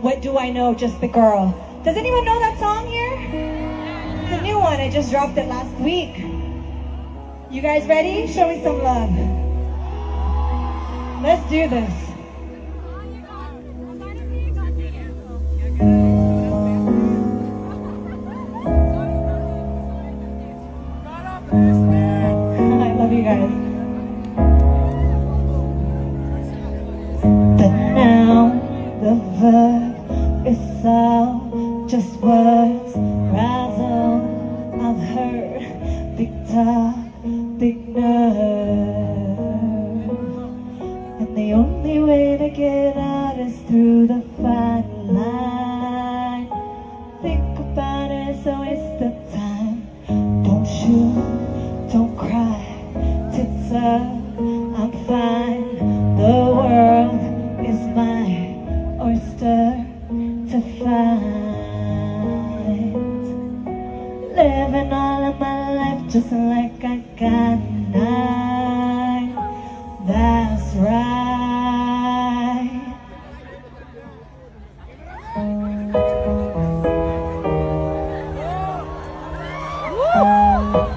What Do I Know, Just the Girl. Does anyone know that song here? It's a new one. I just dropped it last week. You guys ready? Show me some love. Let's do this. I love you guys. But now the verb is all just words. Razzle, I've heard big talk, big nerve, and the only way to get out is through the fine line. Think about it, it's a waste of time. Don't shoot, don't cry, tits up, I'm fine. The world is my oyster to find. Living all of my life just like I got 9. That's right.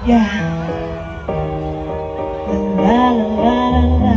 Yeah. La la la la la.